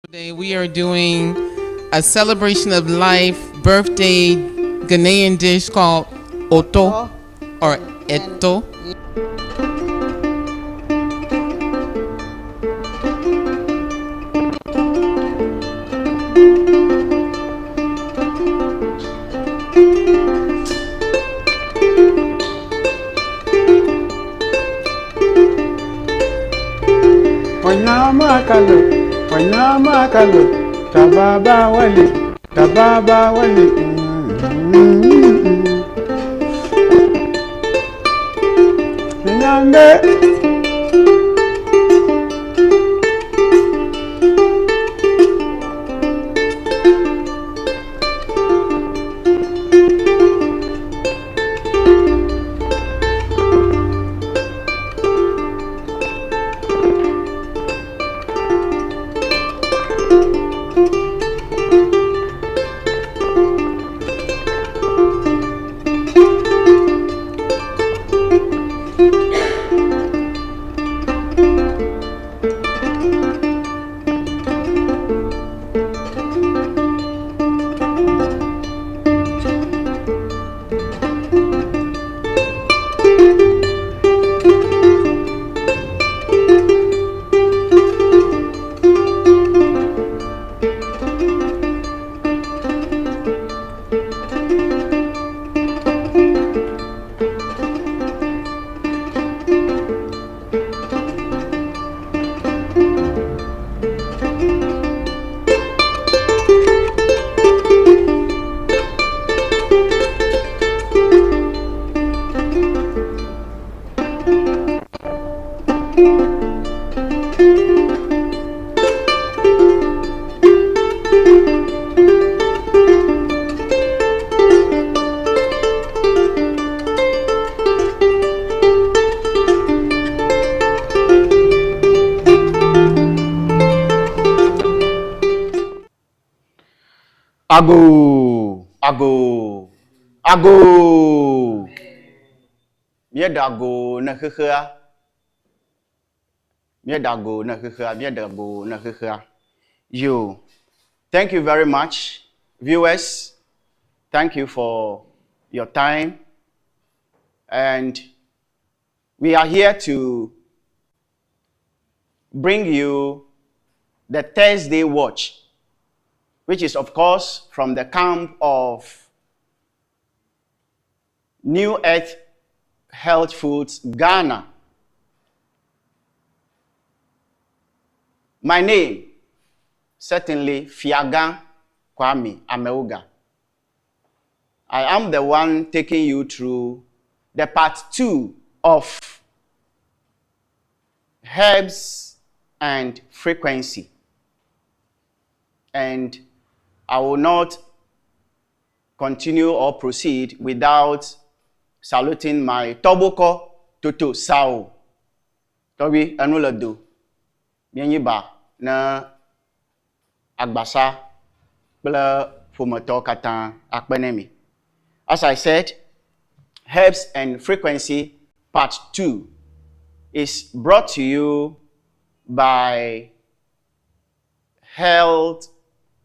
Today we are doing a celebration of life birthday Ghanaian dish called Oto or Eto. Wanyama kalu, tababa wali. Nyambe. Ago. Miedago na khkhia. You. Thank you very much, viewers. Thank you for your time. And we are here to bring you the Thursday Watch, which is, of course, from the camp of New Earth Health Foods, Ghana. My name, certainly, Fiagah Kwami Amewugah. I am the one taking you through the part 2 of herbs and frequency. And I will not continue or proceed without saluting my Toboko Toto Sao. Tobi Anulado. Mienyiba na Agbasa Bla Fumoto Katan Akbenemi. As I said, Herbs and Frequency Part 2 is brought to you by Health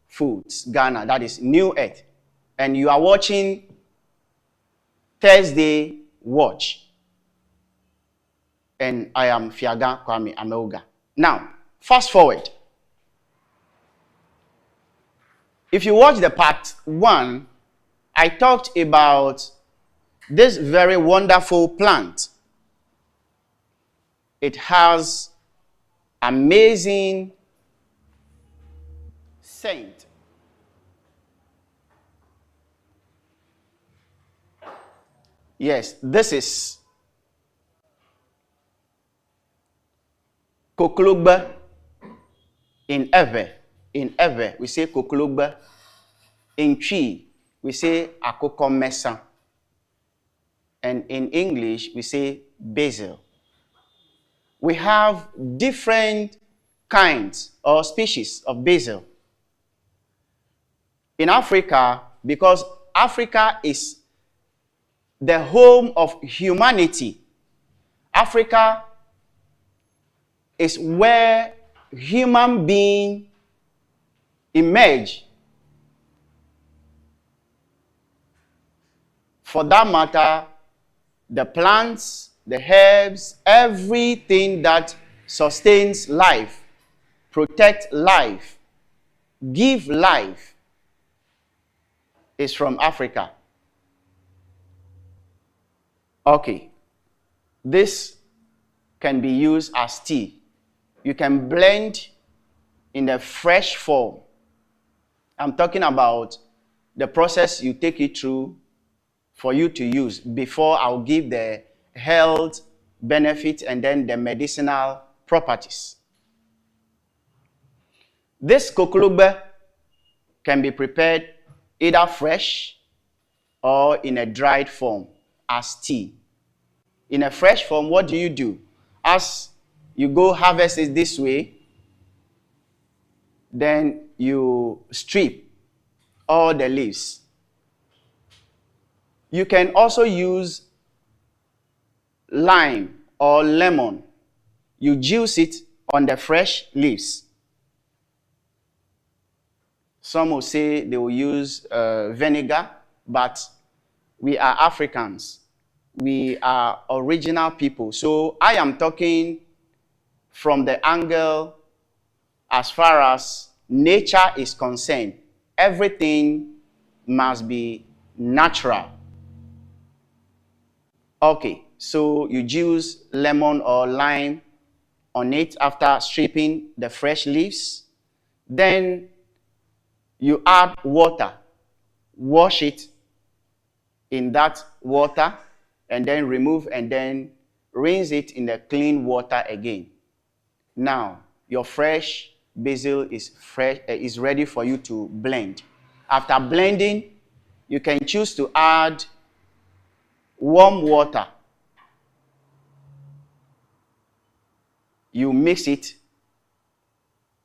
Foods Ghana, that is New Earth, and you are watching Thursday Watch, and I am Fiagah Kwami Amewugah. Now, fast forward. If you watch the part 1, I talked about this very wonderful plant. It has amazing scent. Yes, this is Koklogba in Ewe. In Ewe, we say Koklogba. In Twi, we say Akoko Mesan. And in English, we say basil. We have different kinds or species of basil. In Africa, because Africa is the home of humanity, Africa is where human beings emerge. For that matter, the plants, the herbs, everything that sustains life, protect life, give life, is from Africa. Okay. This can be used as tea. You can blend in a fresh form. I'm talking about the process you take it through for you to use before I'll give the health benefit and then the medicinal properties. This kokologbe can be prepared either fresh or in a dried form as tea. In a fresh form, what do? As you go harvest it this way, then you strip all the leaves. You can also use lime or lemon. You juice it on the fresh leaves. Some will say they will use vinegar, but we are Africans. We are original people. So I am talking from the angle as far as nature is concerned. Everything must be natural. Okay, so you juice lemon or lime on it after stripping the fresh leaves. Then you add water, wash it in that water, and then remove and then rinse it in the clean water again. Now, your fresh basil is ready for you to blend. After blending, you can choose to add warm water. You mix it.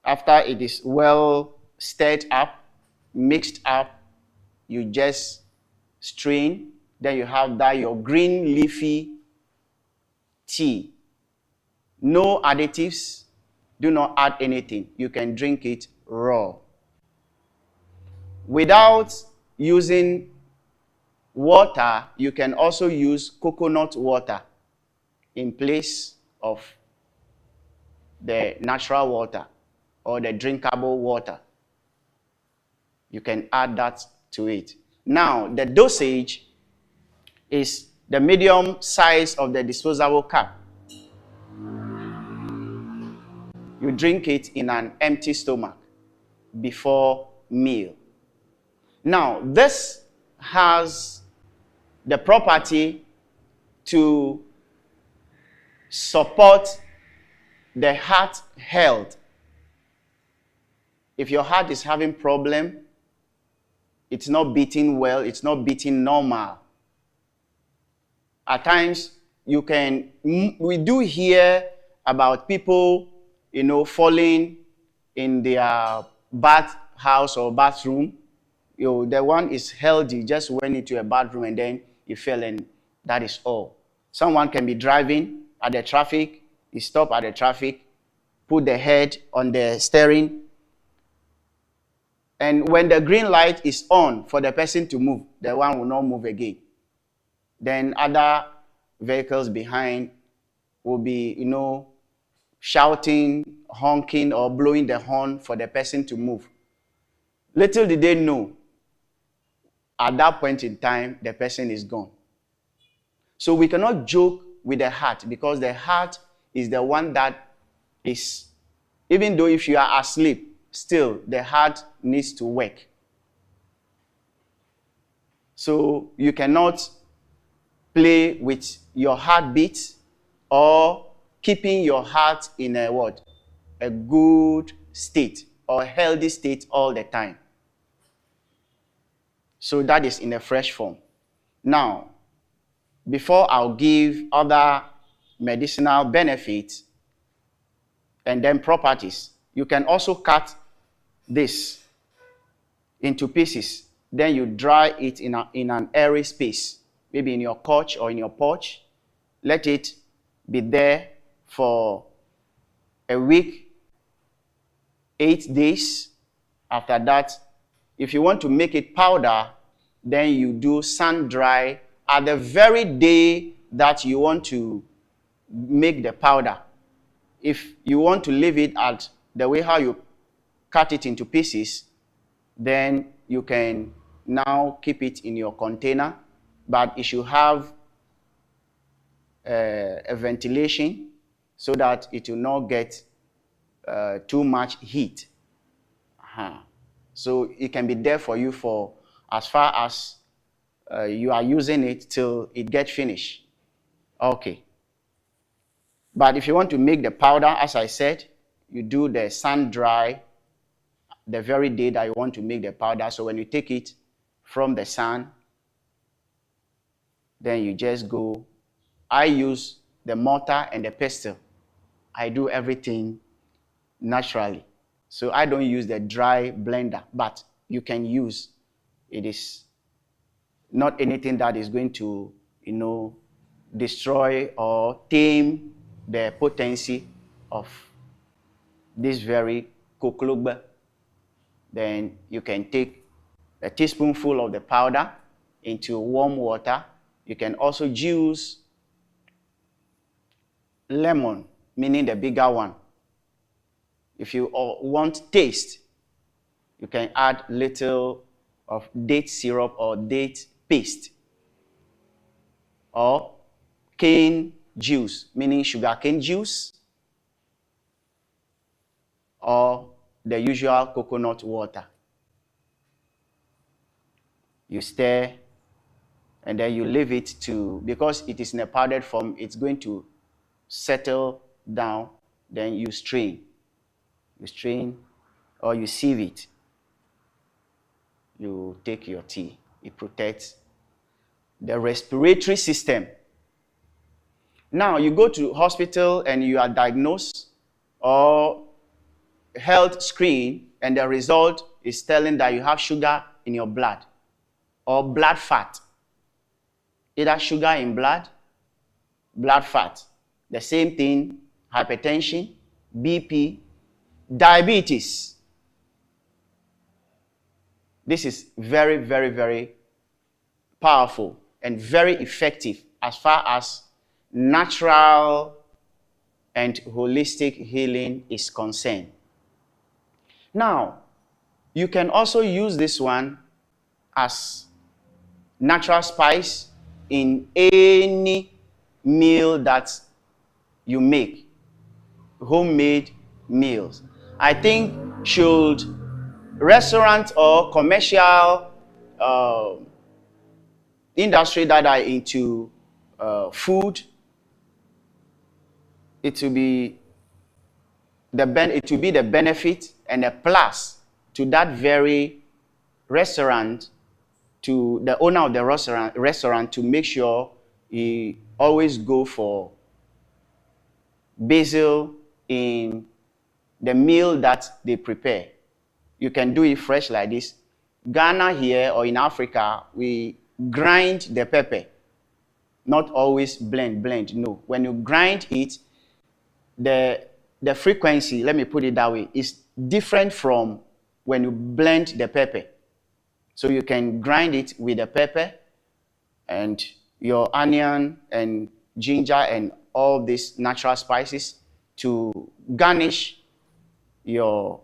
After it is well stirred up, mixed up, you just strain. Then you have that your green leafy tea. No additives. Do not add anything. You can drink it raw. Without using water, you can also use coconut water in place of the natural water or the drinkable water. You can add that to it. Now, the dosage is the medium size of the disposable cup. You drink it in an empty stomach before meal. Now, this has the property to support the heart health. If your heart is having problem, it's not beating well, it's not beating normal. At times, we do hear about people, falling in their bathhouse or bathroom. The one is healthy, just went into a bathroom and then he fell, and that is all. Someone can be driving at the traffic, he stop at the traffic, put the head on the steering, and when the green light is on for the person to move, the one will not move again. Then other vehicles behind will be, shouting, honking, or blowing the horn for the person to move. Little did they know, at that point in time, the person is gone. So we cannot joke with the heart, because the heart is the one that is, even though if you are asleep, still the heart needs to work. So you cannot play with your heartbeat or keeping your heart in a good state or a healthy state all the time. So that is in a fresh form. Now, before I'll give other medicinal benefits and then properties, you can also cut this into pieces. Then you dry it in an airy space, maybe in your couch or in your porch. Let it be there for a week, 8 days. After that, if you want to make it powder, then you do sun dry at the very day that you want to make the powder. If you want to leave it at the way how you cut it into pieces, then you can now keep it in your container, but it should have a ventilation so that it will not get too much heat. So it can be there for you for as far as you are using it till it gets finished. Okay. But if you want to make the powder, as I said, you do the sun dry the very day that you want to make the powder. So when you take it from the sun, then you just go. I use the mortar and the pestle. I do everything naturally. So I don't use the dry blender, but you can use. It is not anything that is going to, destroy or tame the potency of this very koklogba. Then you can take a teaspoonful of the powder into warm water. You can also use lemon, meaning the bigger one. If you want taste, you can add little of date syrup or date paste, or cane juice, meaning sugar cane juice, or the usual coconut water. You stir, and then you leave it to, because it is in a powdered form, it's going to settle down. Then you strain. You strain, or you sieve it. You take your tea. It protects the respiratory system. Now, you go to hospital and you are diagnosed or health screen, and the result is telling that you have sugar in your blood or blood fat. Either sugar in blood, blood fat. The same thing, hypertension, BP, diabetes. This is very, very, very powerful and very effective as far as natural and holistic healing is concerned. Now, you can also use this one as natural spice in any meal that you make, homemade meals. I think should restaurant or commercial industry that are into food, it will be the benefit and a plus to that very restaurant, to the owner of the restaurant to make sure he always go for basil in the meal that they prepare. You can do it fresh like this. Ghana here or in Africa, we grind the pepper. Not always blend, no. When you grind it, the frequency, let me put it that way, is different from when you blend the pepper. So you can grind it with the pepper and your onion and ginger and all these natural spices to garnish your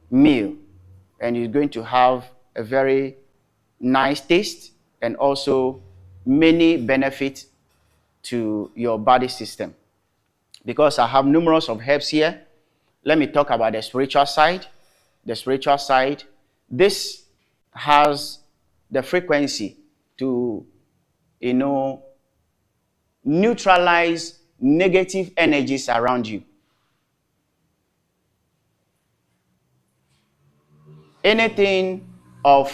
meal, and you're going to have a very nice taste and also many benefits to your body system. Because I have numerous of herbs here, let me talk about the spiritual side. The spiritual side, this has the frequency to, neutralize negative energies around you. Anything of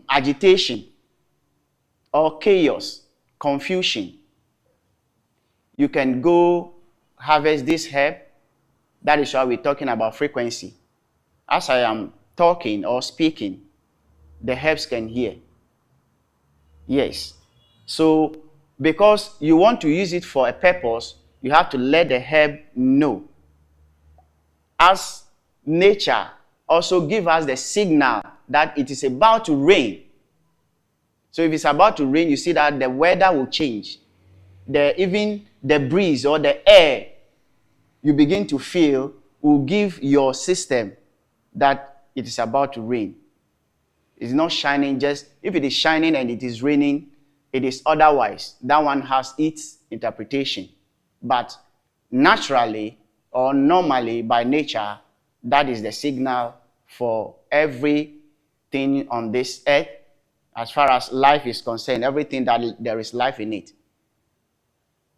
agitation or chaos, confusion, you can go harvest this herb. That is why we're talking about frequency. As I am talking or speaking, the herbs can hear. Yes. So, because you want to use it for a purpose, you have to let the herb know. As nature also gives us the signal that it is about to rain. So if it's about to rain, you see that the weather will change. Even the breeze or the air you begin to feel will give your system that it is about to rain. It's not shining just, if it is shining and it is raining, it is otherwise. That one has its interpretation. But naturally or normally by nature, that is the signal for everything on this earth. As far as life is concerned, everything that there is life in it,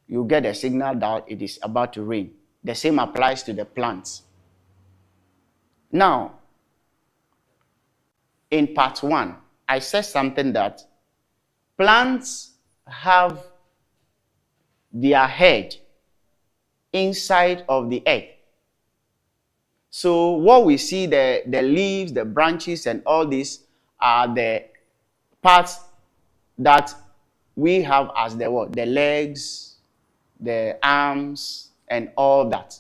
you get a signal that it is about to rain. The same applies to the plants. Now, in part 1, I said something that plants have their head inside of the earth. So what we see, the leaves, the branches, and all these are the parts that we have as the what? The legs, the arms, and all that.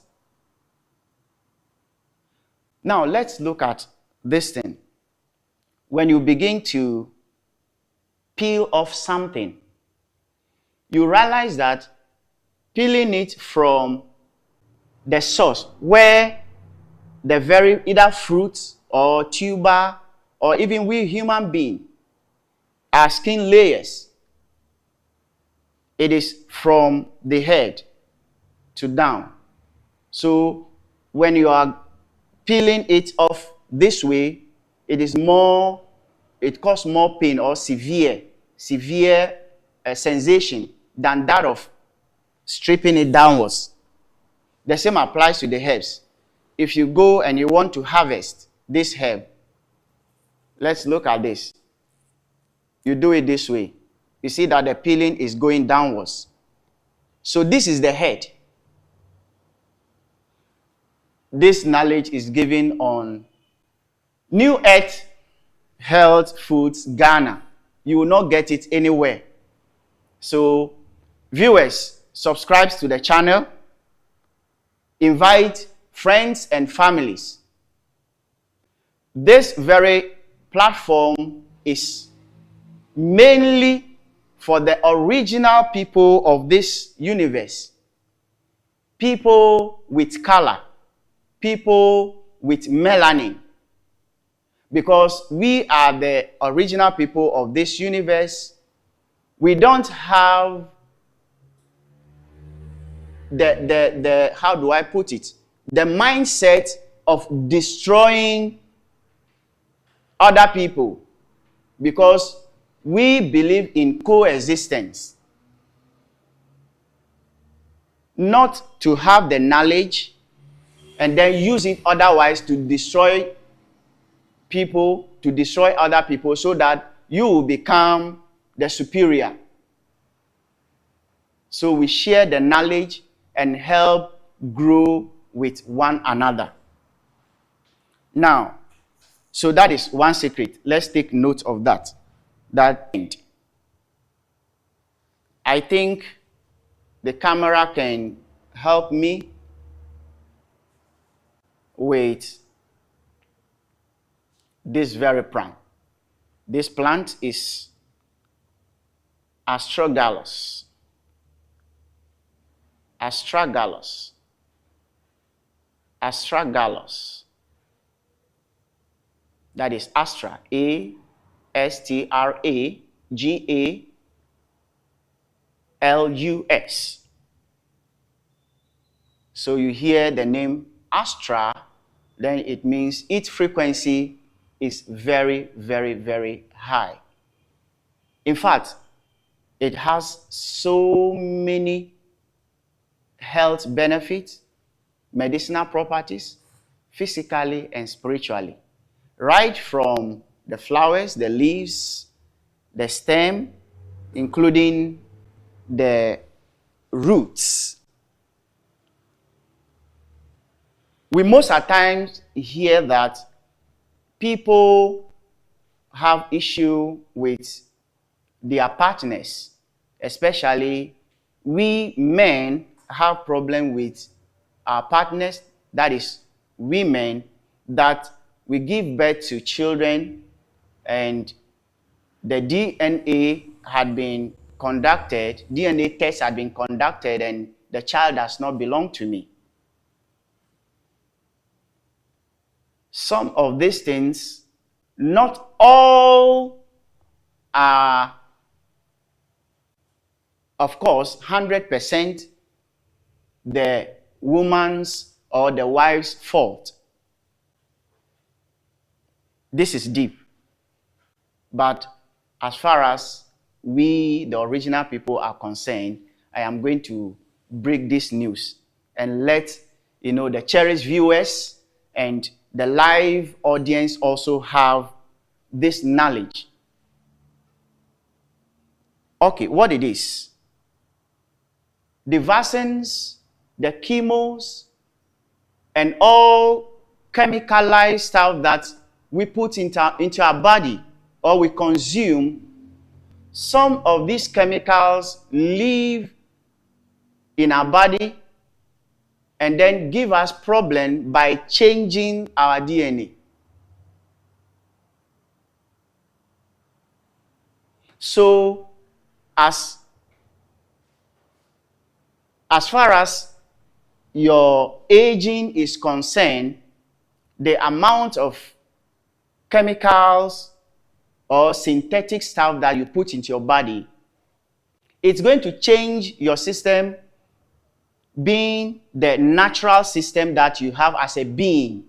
Now let's look at this thing. When you begin to peel off something, you realize that peeling it from the source where the very either fruit or tuber or even we human being are skin layers. It is from the head to down. So when you are peeling it off this way, it causes more pain or severe sensation than that of stripping it downwards. The same applies to the herbs. If you go and you want to harvest this herb, let's look at this. You do it this way. You see that the peeling is going downwards. So this is the head. This knowledge is given on New Earth Health Foods Ghana. You will not get it anywhere. So viewers, subscribe to the channel. Invite friends and families. This very platform is mainly for the original people of this universe. People with color. People with melanin. Because we are the original people of this universe, we don't have the how do I put it? The mindset of destroying other people, because we believe in coexistence. Not to have the knowledge and then use it otherwise to destroy people, to destroy other people so that you will become the superior. So we share the knowledge and help grow with one another. Now, so that is one secret. Let's take note of that. I think the camera can help me with this very plant. This plant is astragalus. Astragalus. Astragalus. That is Astra. ASTRAGALUS. So you hear the name Astra, then it means its frequency is very, very, very high. In fact, it has so many health benefits, medicinal properties, physically and spiritually. Right from the flowers, the leaves, the stem, including the roots. We most at times hear that people have issue with their partners, especially we men have problem with our partners, that is women, that we give birth to children and the DNA test had been conducted, and the child does not belong to me. Some of these things, not all are, of course, 100% the woman's or the wife's fault. This is deep. But as far as we, the original people, are concerned, I am going to break this news and let the cherished viewers and the live audience also have this knowledge. Okay, what it is? The vaccines, the chemos, and all chemicalized stuff that we put into our body or we consume, some of these chemicals live in our body and then give us problem by changing our DNA. So, as far as your aging is concerned, the amount of chemicals or synthetic stuff that you put into your body, it's going to change your system being the natural system that you have as a being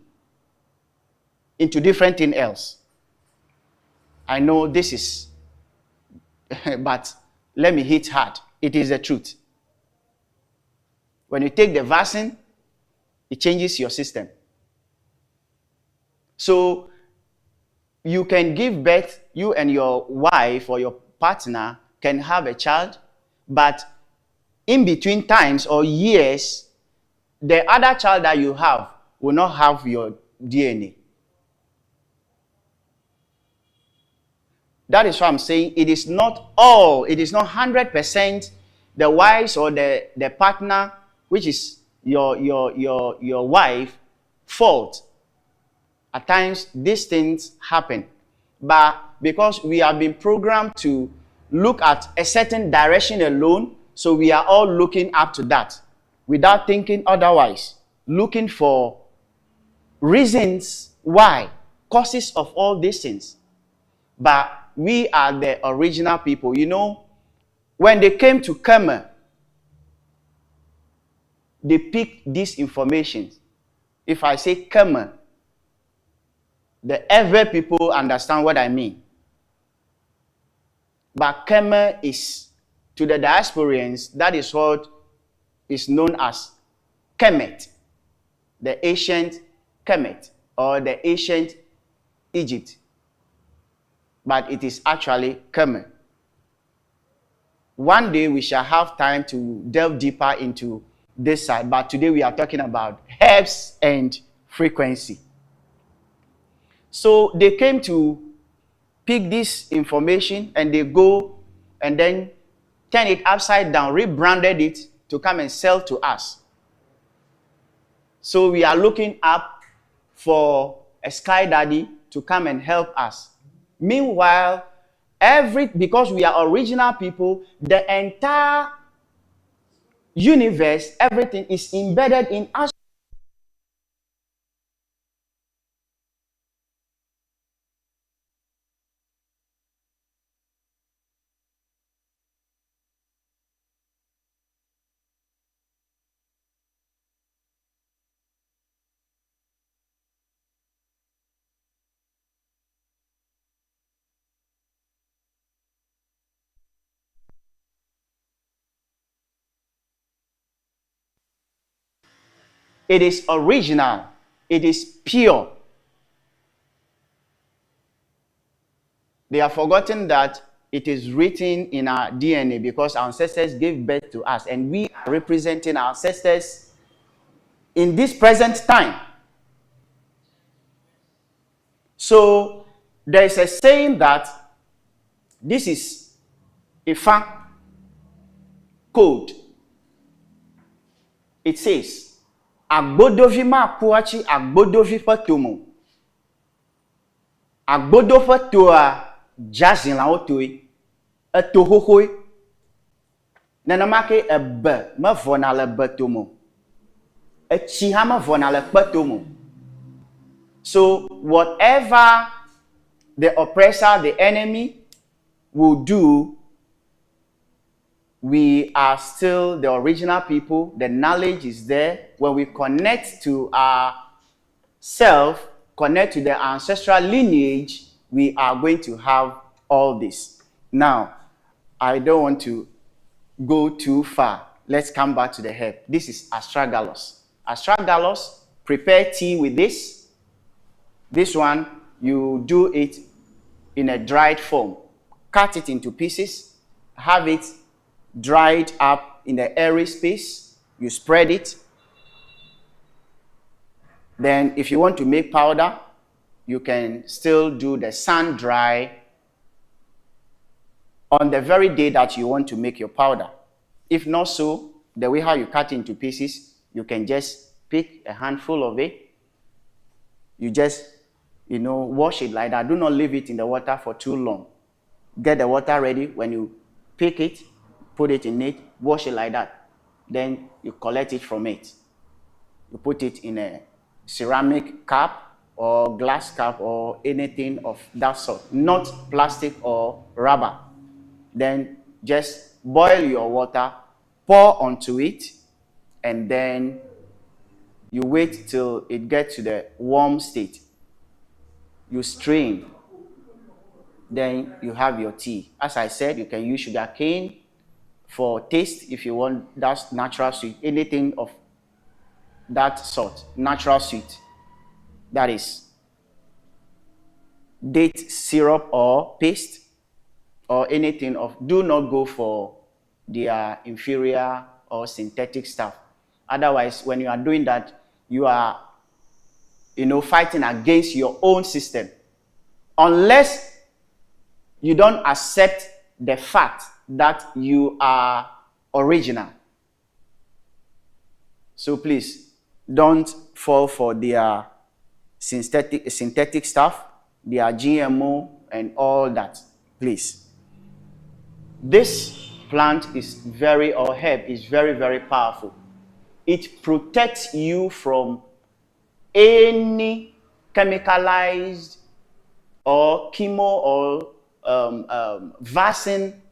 into different thing else. I know this is, but let me hit hard. It is the truth. When you take the vaccine, it changes your system. So you can give birth, you and your wife or your partner can have a child, but in between times or years, the other child that you have will not have your DNA. That is why I'm saying it is not 100% the wife's or the partner, which is your wife, fault. At times, these things happen. But because we have been programmed to look at a certain direction alone, so we are all looking up to that without thinking otherwise, looking for reasons why, causes of all these things. But we are the original people. When they came to Kema, they picked this information. If I say Kema, the ever people understand what I mean. But Kema is, to the diasporians, that is what is known as Kemet, the ancient Kemet, or the ancient Egypt. But it is actually Kema. One day we shall have time to delve deeper into this side, but today we are talking about herbs and frequency. So they came to pick this information and they go and then turn it upside down, rebranded it to come and sell to us. So we are looking up for a sky daddy to come and help us. Meanwhile, because we are original people, the entire universe, everything is embedded in us. It is original. It is pure. They have forgotten that it is written in our DNA because our ancestors gave birth to us and we are representing our ancestors in this present time. So there is a saying that this is Ifa code. It says, Agbodovi ma kuachi agbodovi patomo. Agbodo fe toa jazin la otoi. Eto hohoi. Nenema ke ebe me vona le betomo. Echi ha me vona le betomo. So whatever the oppressor, the enemy will do, we are still the original people. The knowledge is there. When we connect to our self, connect to the ancestral lineage, we are going to have all this. Now, I don't want to go too far. Let's come back to the herb. This is astragalus. Astragalus, prepare tea with this. This one, you do it in a dried form. Cut it into pieces. Have it dried up in the airy space. You spread it. Then if you want to make powder, you can still do the sun dry on the very day that you want to make your powder. If not so, the way how you cut into pieces, you can just pick a handful of it. You just, wash it like that. Do not leave it in the water for too long. Get the water ready. When you pick it, put it in it, wash it like that. Then you collect it from it. You put it in a ceramic cup or glass cup or anything of that sort, not plastic or rubber. Then just boil your water, pour onto it, and then you wait till it gets to the warm state. You strain, then you have your tea. As I said, you can use sugar cane for taste if you want that natural sweet, anything of that sort, natural sweet. That is date syrup or paste or anything of, do not go for their inferior or synthetic stuff. Otherwise, when you are doing that, you are, fighting against your own system. Unless you don't accept the fact that you are original. So please, don't fall for their synthetic stuff, their GMO and all that, please. This plant is herb is very, very powerful. It protects you from any chemicalized or chemo or vaccine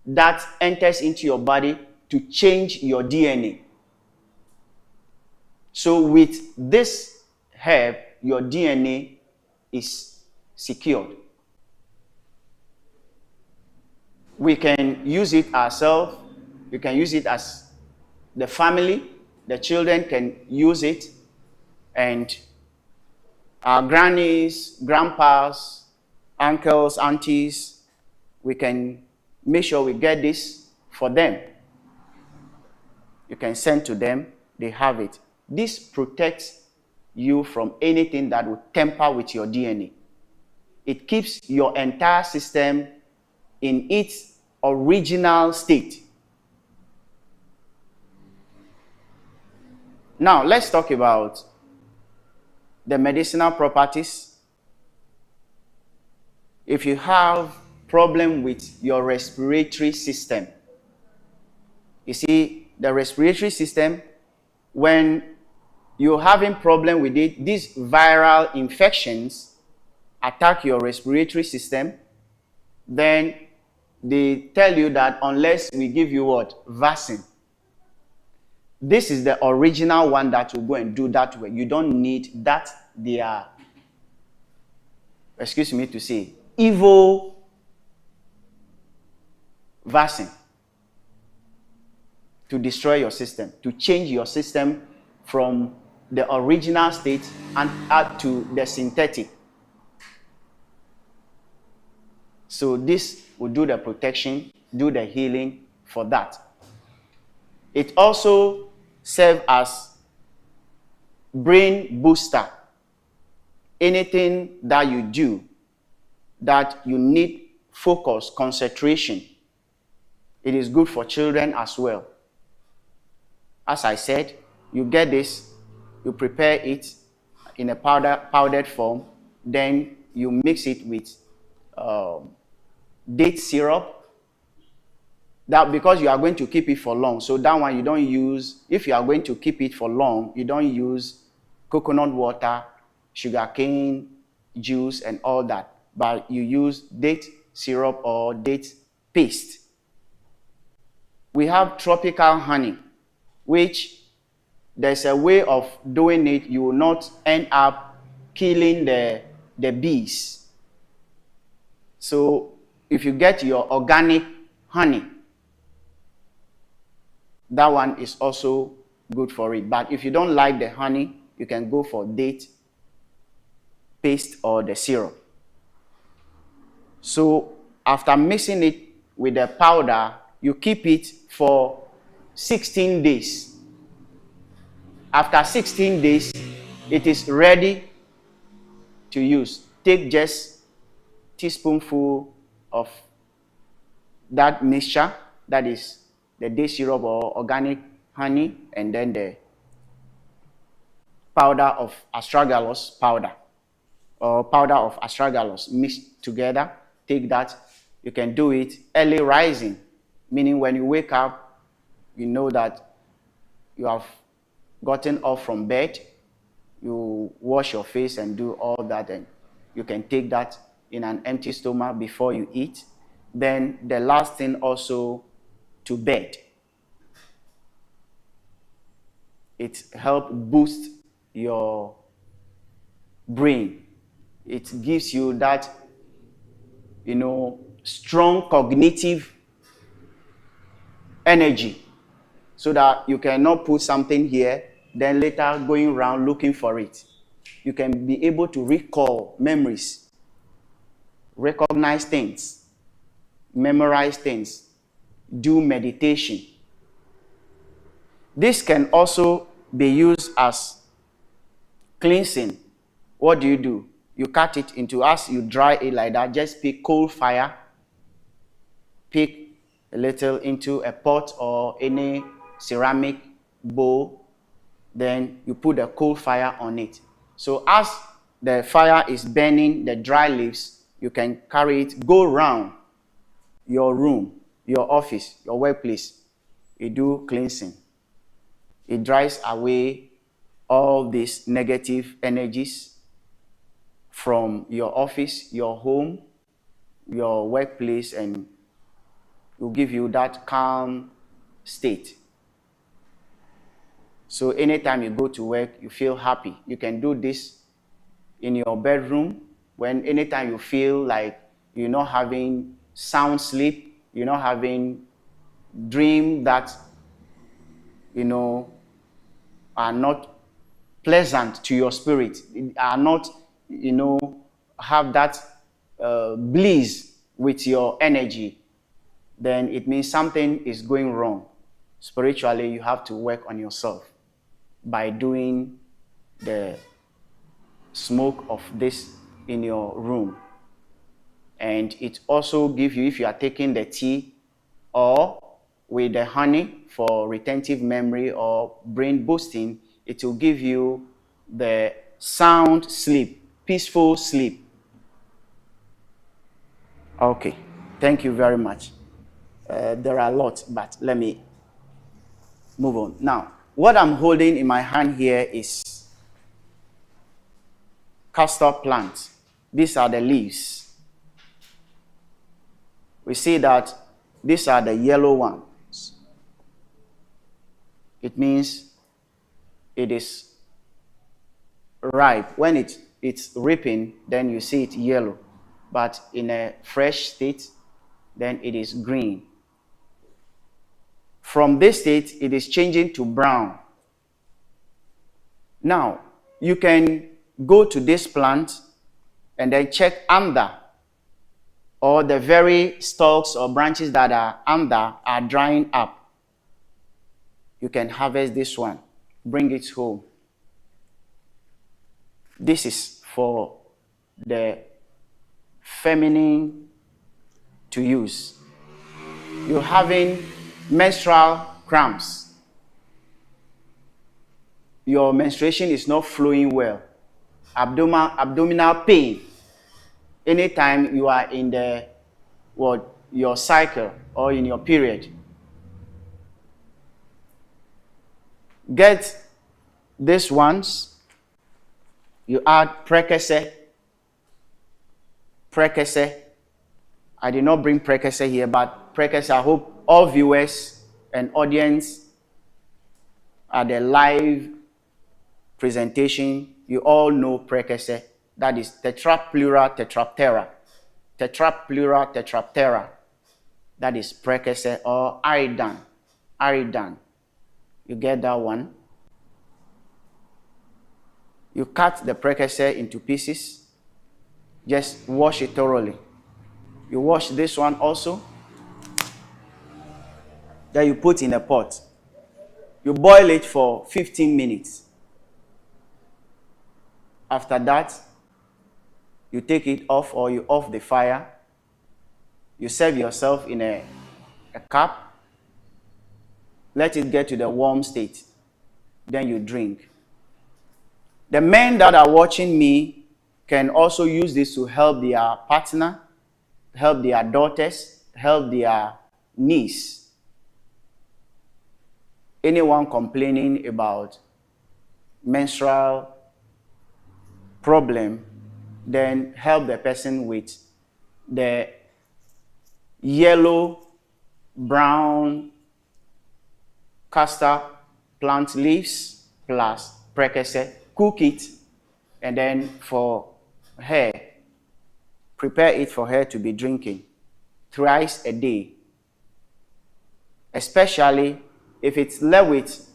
that enters into your body to change your DNA. So with this herb, your DNA is secured. We can use it ourselves. You can use it as the family. The children can use it. And our grannies, grandpas, uncles, aunties, we can make sure we get this for them. You can send to them. They have it. This protects you from anything that will tamper with your DNA. It keeps your entire system in its original state. Now, let's talk about the medicinal properties. If you have problem with your respiratory system, you see, the respiratory system, when you're having problem with it, these viral infections attack your respiratory system, then they tell you that unless we give you what? Vaccine. This is the original one that will go and do that way. You don't need that. They are, excuse me to say, evil vaccine to destroy your system, to change your system from the original state and add to the synthetic. So this will do the protection, do the healing for that. It also serves as brain booster. Anything that you do that you need focus, concentration, it is good for children as well. As I said, you get this, you prepare it in a powdered form, then you mix it with date syrup. That because you are going to keep it for long, so that one you don't use. If you are going to keep it for long, you don't use coconut water, sugarcane juice, and all that, but you use date syrup or date paste. We have tropical honey, which there's a way of doing it. You will not end up killing the bees. So if you get your organic honey, that one is also good for it. But if you don't like the honey, you can go for date paste or the syrup. So after mixing it with the powder, you keep it for 16 days. After 16 days, it is ready to use. Take just a teaspoonful of that mixture, that is the day syrup or organic honey, and then the powder of astragalus powder or powder of astragalus mixed together. Take that. You can do it early rising, meaning when you wake up, you know that you have gotten off from bed, you wash your face and do all that, and you can take that in an empty stomach before you eat. Then the last thing also, to bed. It helps boost your brain. It gives you that, strong cognitive energy, so that you cannot put something here, then later going around looking for it. You can be able to recall memories, recognize things, memorize things, do meditation. This can also be used as cleansing. What do? You cut it into, as you dry it like that, just pick coal fire, pick a little into a pot or any ceramic bowl, then you put the coal fire on it. So as the fire is burning the dry leaves, you can carry it, go around your room, your office, your workplace. You do cleansing. It dries away all these negative energies from your office, your home, your workplace, and will give you that calm state. So anytime you go to work, you feel happy. You can do this in your bedroom anytime you feel like you're not having sound sleep, you're not having dream that, are not pleasant to your spirit, are not, have that bliss with your energy, then it means something is going wrong. Spiritually, you have to work on yourself by doing the smoke of this in your room. And it also gives you, if you are taking the tea or with the honey for retentive memory or brain boosting, it will give you the sound sleep, peaceful sleep. Okay, thank you very much. There are a lot, but let me move on. Now, what I'm holding in my hand here is castor plant. These are the leaves. We see that these are the yellow ones. It means it is ripe. When it's ripening, then you see it yellow. But in a fresh state, then it is green. From this state, it is changing to brown. Now, you can go to this plant and then check under, or the very stalks or branches that are under are drying up. You can harvest this one, bring it home. This is for the feminine to use. You're having menstrual cramps. Your menstruation is not flowing well. Abdominal pain. anytime you are in your cycle or in your period. Get this ones. You add Prekese. I did not bring Prekese here, but Prekese, I hope all viewers and audience at the live presentation, you all know Prekese. That is tetraplural tetraptera. Tetraplural tetraptera. That is Prekese or Aridan. Aridan. You get that one. You cut the Prekese into pieces. Just wash it thoroughly. You wash this one also. Then you put in a pot. You boil it for 15 minutes. After that, you take it off or you off the fire. You serve yourself in a cup. Let it get to the warm state. Then you drink. The men that are watching me can also use this to help their partner, help their daughters, help their niece. Anyone complaining about menstrual problem, then help the person with the yellow, brown castor plant leaves plus Prekese. Cook it, and then for her, prepare it for her to be drinking thrice a day. Especially if it's left with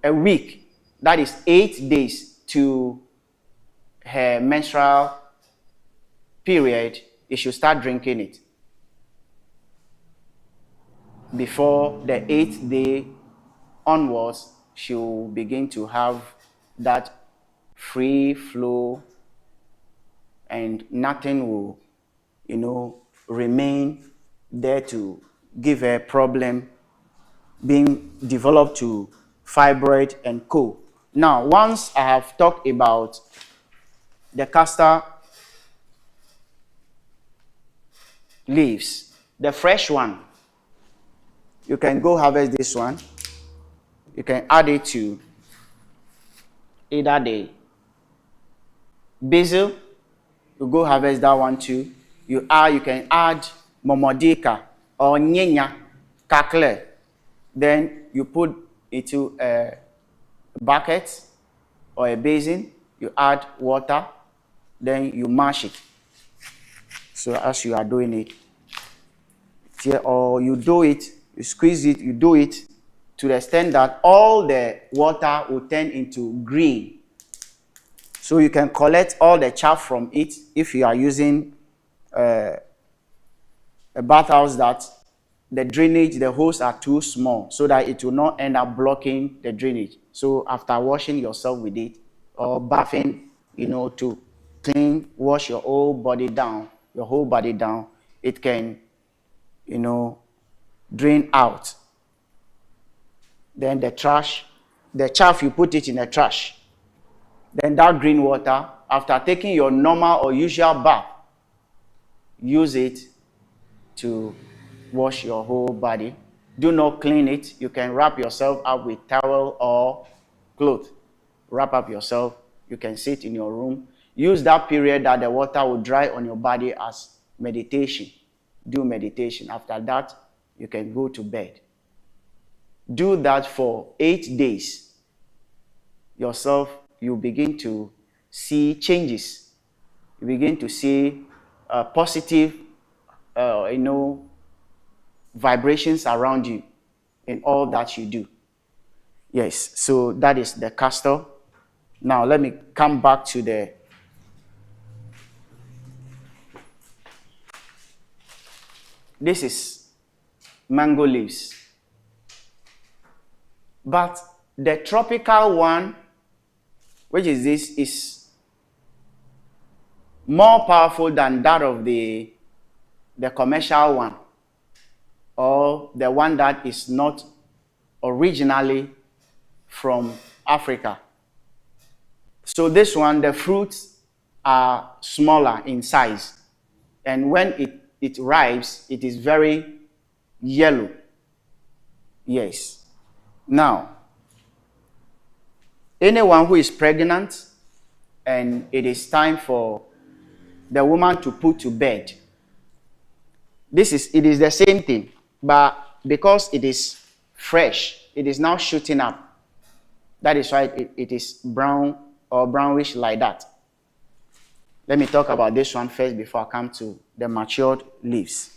a week, that is 8 days to her menstrual period, you should start drinking it. Before the 8th day onwards, she will begin to have that free flow and nothing will, remain there to give her problem being developed to fibroid and co. Now, once I have talked about the castor leaves, the fresh one, you can go harvest this one. You can add it to either the basil, you go harvest that one too. You can add momodika or nyenya, kakle. Then you put into a bucket or a basin, you add water, then you mash it. So as you are doing it, or you do it, you squeeze it, you do it to the extent that all the water will turn into green. So you can collect all the chaff from it if you are using a bathhouse that the drainage, the holes are too small, so that it will not end up blocking the drainage. So after washing yourself with it or bathing, to clean, wash your whole body down, it can, drain out. Then the chaff, you put it in the trash. Then that green water, after taking your normal or usual bath, use it to wash your whole body. Do not clean it. You can wrap yourself up with towel or cloth. Wrap up yourself. You can sit in your room. Use that period that the water will dry on your body as meditation. Do meditation. After that, you can go to bed. Do that for 8 days. You begin to see changes. You begin to see positive, vibrations around you in all that you do. Yes, so that is the castor. Now let me come back to this is mango leaves. But the tropical one, which is this, is more powerful than that of the commercial one, or the one that is not originally from Africa. So this one, the fruits are smaller in size. And when it ripes, it is very yellow. Yes. Now, anyone who is pregnant and it is time for the woman to put to bed, it is the same thing, but because it is fresh, it is now shooting up. That is why it is brown or brownish like that. Let me talk about this one first before I come to the matured leaves.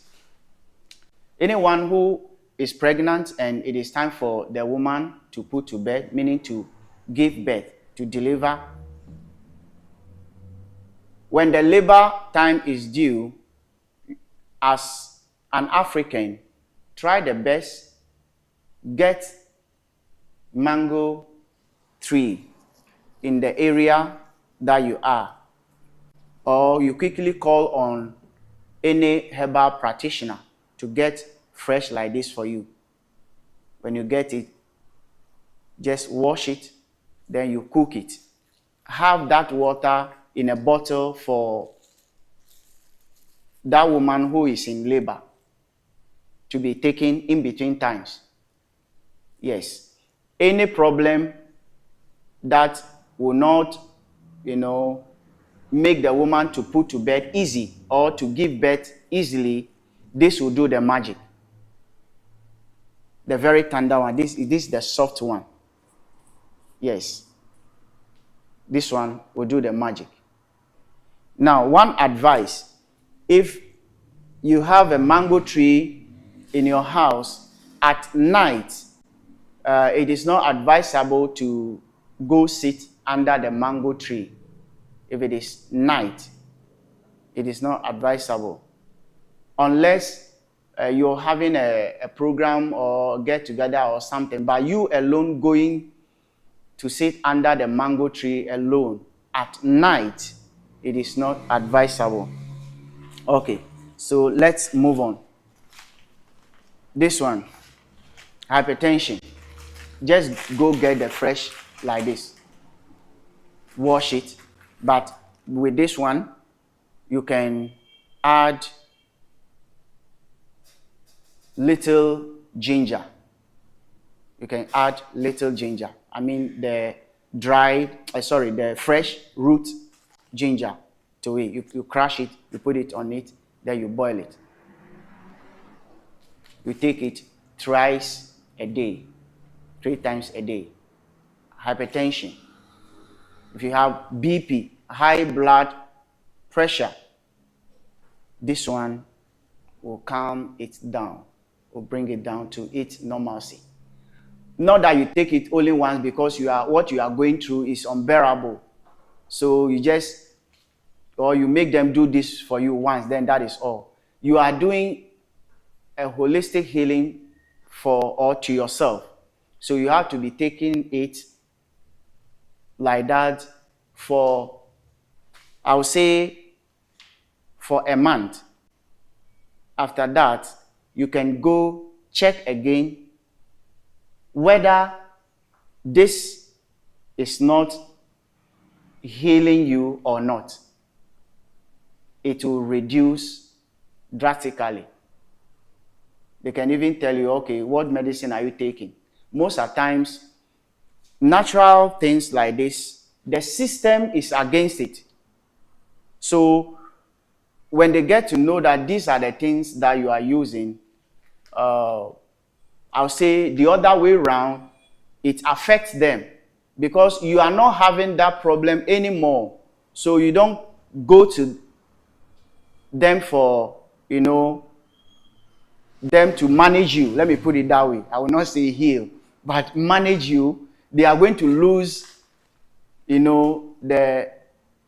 Anyone who is pregnant and it is time for the woman to put to bed, meaning to give birth, to deliver, when the labor time is due, as an African, try the best, get mango tree in the area that you are, or you quickly call on any herbal practitioner to get fresh like this for you. When you get it, just wash it, then you cook it. Have that water in a bottle for that woman who is in labor to be taken in between times. Yes. Any problem that will not, make the woman to put to bed easy or to give birth easily, this will do the magic. The very tender one. This is the soft one. Yes. This one will do the magic. Now, one advice. If you have a mango tree in your house at night, it is not advisable to go sit under the mango tree. If it is night, it is not advisable. Unless you're having a program or get together or something, but you alone going to sit under the mango tree alone at night, it is not advisable. Okay, so let's move on. This one, hypertension. Just go get the fresh like this. Wash it. But with this one, you can add little ginger. You can add little ginger. I mean the the fresh root ginger to it. You crush it, you put it on it, then you boil it. You take it thrice a day, 3 times a day. Hypertension. If you have BP, high blood pressure, this one will calm it down, will bring it down to its normalcy. Not that you take it only once because what you are going through is unbearable. So you make them do this for you once, then that is all. You are doing a holistic healing to yourself. So you have to be taking it like that for, I would say, for a month. After that, you can go check again whether this is not healing you or not. It will reduce drastically. They can even tell you, okay, what medicine are you taking? Most of the times, natural things like this, the system is against it. So when they get to know that these are the things that you are using, I'll say the other way around, it affects them because you are not having that problem anymore. So you don't go to them for, them to manage you. Let me put it that way. I will not say heal, but manage you. They are going to lose, the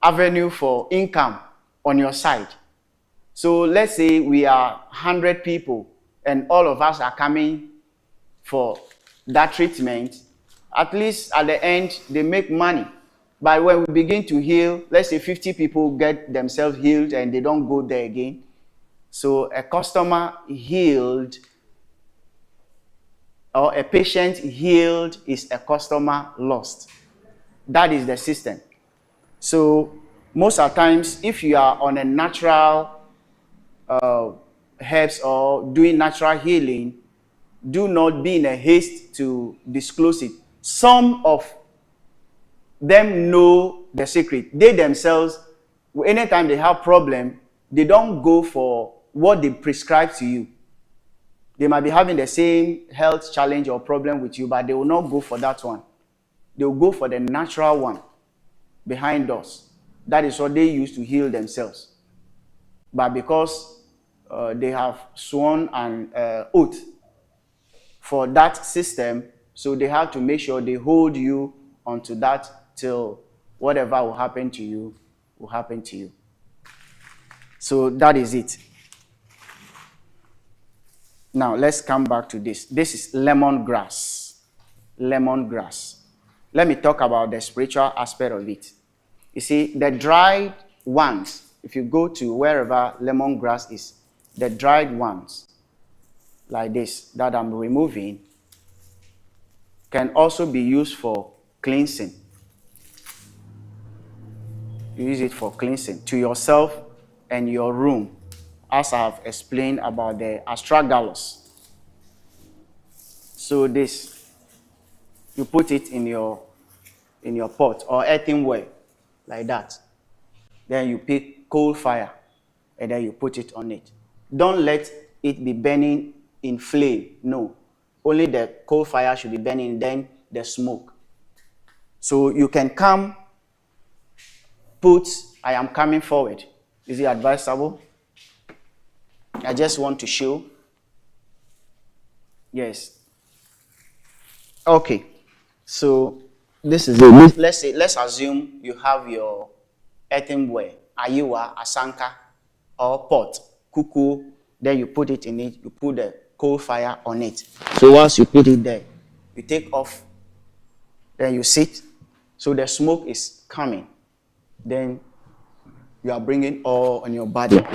avenue for income on your side. So let's say we are 100 people and all of us are coming for that treatment. At least at the end, they make money. But when we begin to heal, let's say 50 people get themselves healed and they don't go there again. So a customer healed or a patient healed is a customer lost. That is the system. So most of the times, if you are on a natural herbs or doing natural healing, do not be in a haste to disclose it. Some of them know the secret. They themselves, anytime they have problem, they don't go for what they prescribe to you. They might be having the same health challenge or problem with you, but they will not go for that one. They will go for the natural one behind us. That is what they use to heal themselves. But because they have sworn an oath for that system, so they have to make sure they hold you onto that till whatever will happen to you will happen to you. So that is it. Now let's come back to this. This is lemongrass. Lemongrass. Let me talk about the spiritual aspect of it. You see, the dried ones, if you go to wherever lemongrass is, the dried ones, like this, that I'm removing, can also be used for cleansing. You use it for cleansing to yourself and your room, as I have explained about the astragalus. So this, you put it in your pot or earthenware, like that. Then you pick coal fire, and then you put it on it. Don't let it be burning in flame. No, only the coal fire should be burning, then the smoke. So you can come, put, I am coming forward. Is it advisable? I just want to show. Yes. Okay. So this is it. Let's assume you have your earthenware, ayiwa, asanka, or pot, kuku. Then you put it in it. You put the coal fire on it. So once you put it there, you take off. Then you sit. So the smoke is coming. Then you are bringing all on your body.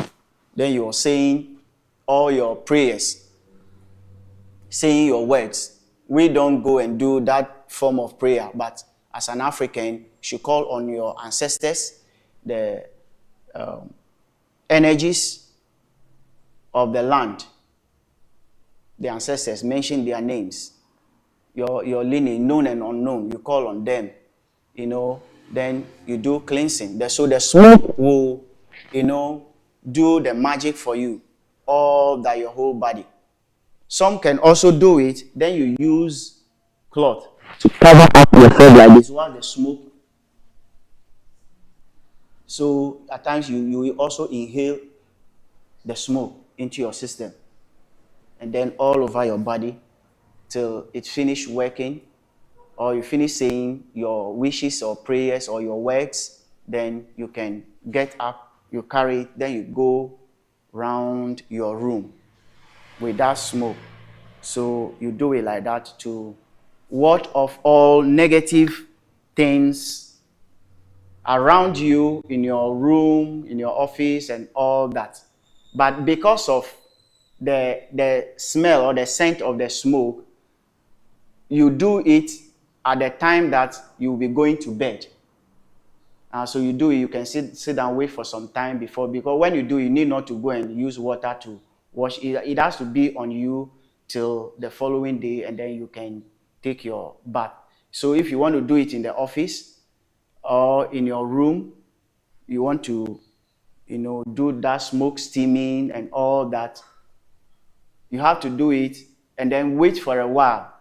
Then you are saying all your prayers, saying your words. We don't go and do that form of prayer, but as an African, you should call on your ancestors, the energies of the land. The ancestors, mention their names. Your lineage, known and unknown, you call on them, then you do cleansing. So the smoke will, do the magic for you, all that your whole body. Some can also do it, then you use cloth to cover up yourself like this while the smoke. So at times you will also inhale the smoke into your system, and then all over your body till it finish working, or you finish saying your wishes or prayers or your words. Then you can get up, you carry it, then you go round your room with that smoke. So you do it like that to ward off all negative things around you, in your room, in your office, and all that. But because of the smell or the scent of the smoke, you do it at the time that you will be going to bed. So you do it, you can sit down, wait for some time before, because when you do, you need not to go and use water to wash it. It has to be on you till the following day, and then you can take your bath. So if you want to do it in the office or in your room, you want to, do that smoke steaming and all that, you have to do it and then wait for a while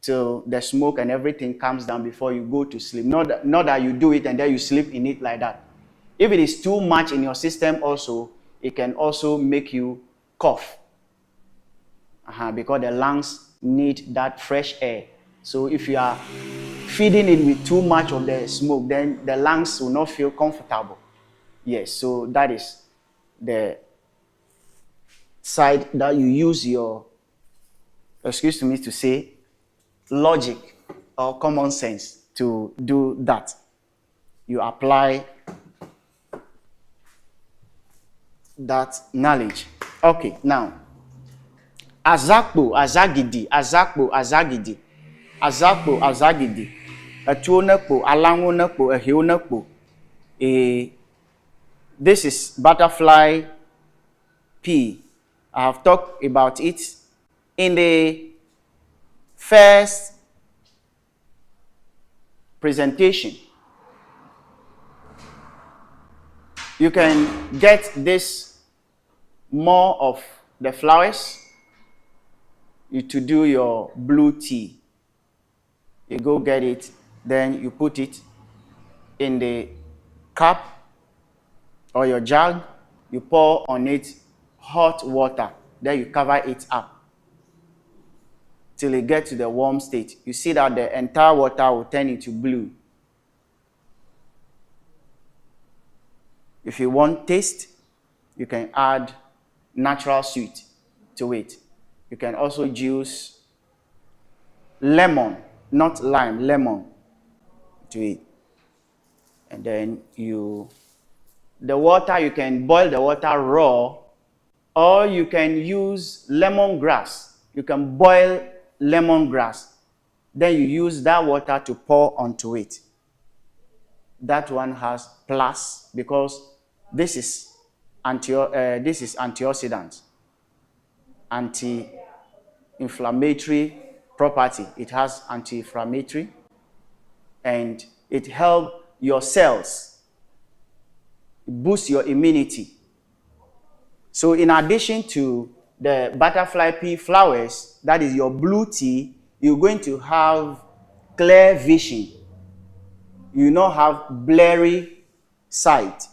till the smoke and everything comes down before you go to sleep. Not that you do it and then you sleep in it like that. If it is too much in your system also, it can also make you cough. Because the lungs need that fresh air. So if you are feeding it with too much of the smoke, then the lungs will not feel comfortable. Yes, so that is the side that you use your, excuse me to say, logic or common sense to do that. You apply that knowledge. Okay, now, azakpo, azagidi, azakpo, azagidi, azakpo, azagidi, atuonakpo, alangonakpo, ehionakpo. This is butterfly pea. I have talked about it in the first presentation. You can get this more of the flowers to do your blue tea. You go get it, then you put it in the cup or your jug, you pour on it hot water, then you cover it up till it gets to the warm state. You see that the entire water will turn into blue. If you want taste, you can add natural sweet to it. You can also use lemon, not lime, lemon to it. And then the water, you can boil the water raw, or you can use lemongrass. You can boil lemongrass. Then you use that water to pour onto it. That one has plus because this is antioxidant, anti-inflammatory property. It has anti-inflammatory, and it helps your cells, boost your immunity. So in addition to the butterfly pea flowers, that is your blue tea, you're going to have clear vision. You will not have blurry sight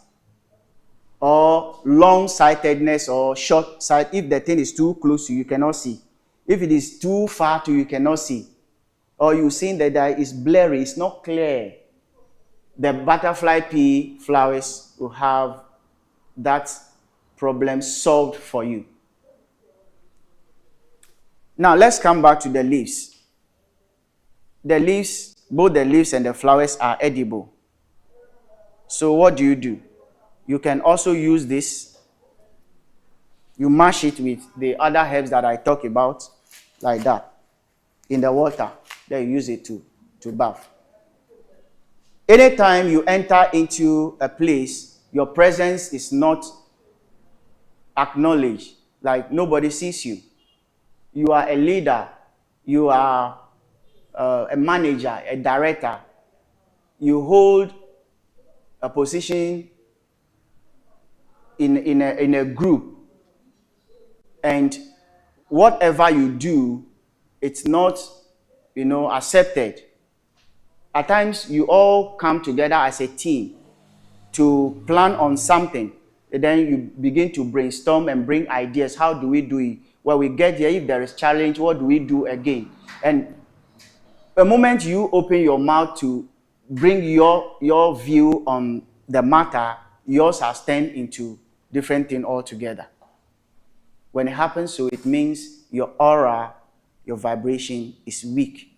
or long-sightedness or short sight. If the thing is too close to you, you cannot see. If it is too far to you, you cannot see. Or you see that it is blurry, it's not clear. The butterfly pea flowers will have that problem solved for you. Now let's come back to the leaves. The leaves, both the leaves and the flowers are edible. So what do? You can also use this. You mash it with the other herbs that I talk about, like that, in the water. Then you use it to bath. Anytime you enter into a place, your presence is not acknowledged, like nobody sees you. You are a leader, you are a manager, a director. You hold a position in a group, and whatever you do, it's not, accepted. At times, you all come together as a team to plan on something. And then you begin to brainstorm and bring ideas. How do we do it? When we get here, if there is challenge, what do we do again? And the moment you open your mouth to bring your view on the matter, yours has turned into different thing altogether. When it happens, so it means your aura, your vibration is weak.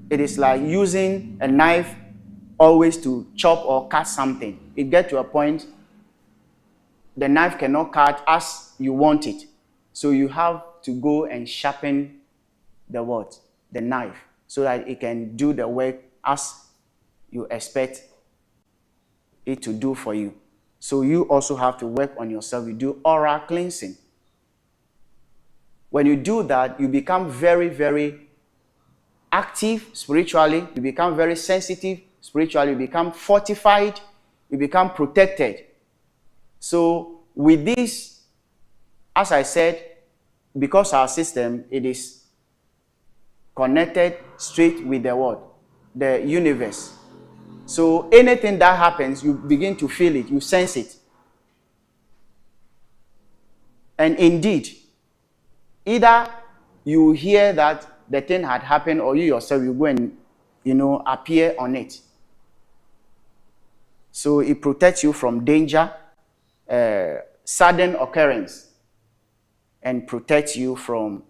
It is like using a knife always to chop or cut something. It gets to a point the knife cannot cut as you want it. So you have to go and sharpen the knife, so that it can do the work as you expect it to do for you. So you also have to work on yourself. You do aura cleansing. When you do that, you become very, very active spiritually. You become very sensitive spiritually. You become fortified. You become protected. So with this, as I said, because our system, it is connected straight with the universe. So anything that happens, you begin to feel it, you sense it. And indeed, either you hear that the thing had happened, or you yourself, you go and, appear on it. So it protects you from danger, sudden occurrence, and protects you from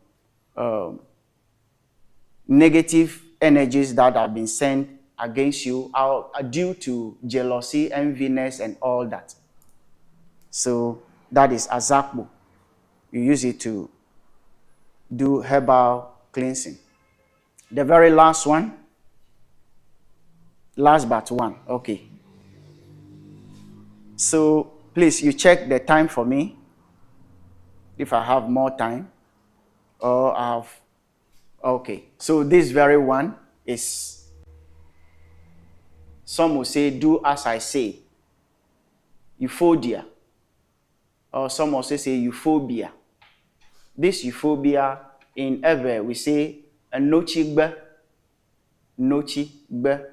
negative energies that have been sent against you due to jealousy, enviness, and all that. So that is azakbo. You use it to do herbal cleansing. The very last one, last but one, okay. So Please, you check the time for me. If I have more time. Or I have... Okay. So this very one is... Some will say, do as I say. Euphodia. Or some also say euphobia. This euphobia, in Ewe, we say a nochigbe. Nochigbe.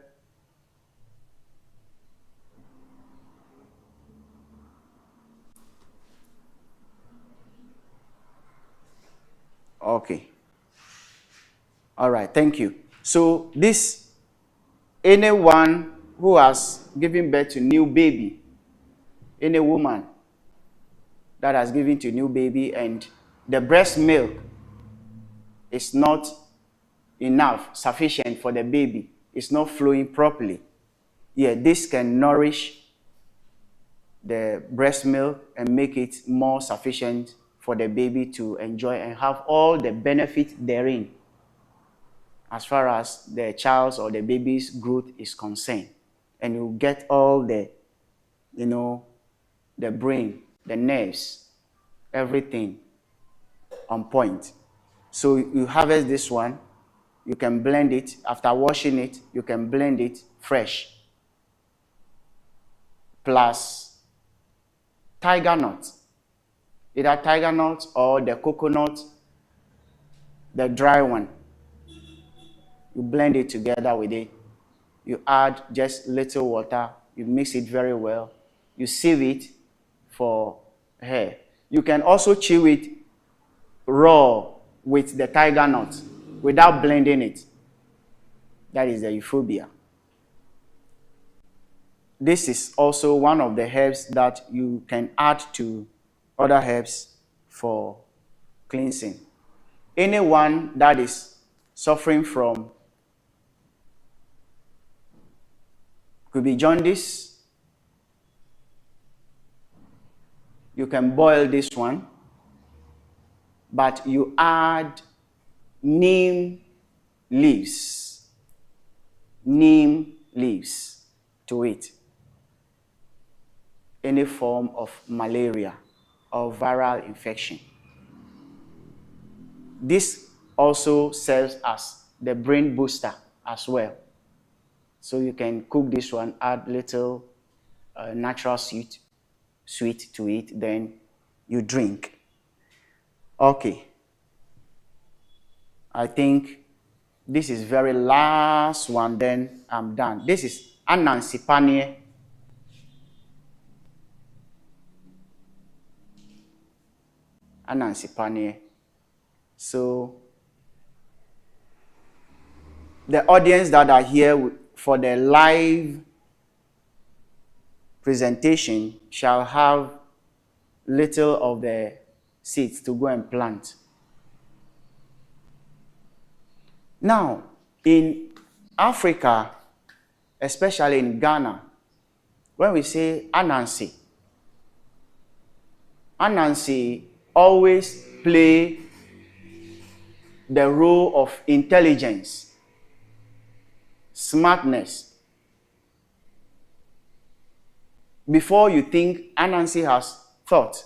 Okay. All right, thank you. So this, anyone who has given birth to new baby, any woman that has given to new baby and the breast milk is not enough, sufficient for the baby, it's not flowing properly. Yeah, this can nourish the breast milk and make it more sufficient for the baby to enjoy and have all the benefit therein as far as the child's or the baby's growth is concerned. And you get all the, the brain, the nerves, everything on point. So you harvest this one, you can blend it. After washing it, you can blend it fresh. Plus tiger nut. Either tiger nut or the coconut, the dry one. You blend it together with it. You add just little water. You mix it very well. You sieve it for hair. You can also chew it raw with the tiger nut without blending it. That is the euphorbia. This is also one of the herbs that you can add to other herbs for cleansing. Anyone that is suffering from, could be jaundice, you can boil this one, but you add neem leaves to it. Any form of malaria or viral infection. This also serves as the brain booster as well. So you can cook this one, add little natural sweet to it, then you drink. Okay. I think this is very last one, then I'm done. This is ANKHCESTORS. ANKHCESTORS. So the audience that are here for the live presentation shall have little of the seeds to go and plant. Now, in Africa, especially in Ghana, when we say Anansi always play the role of intelligence, smartness. Before you think, Anansi has thought.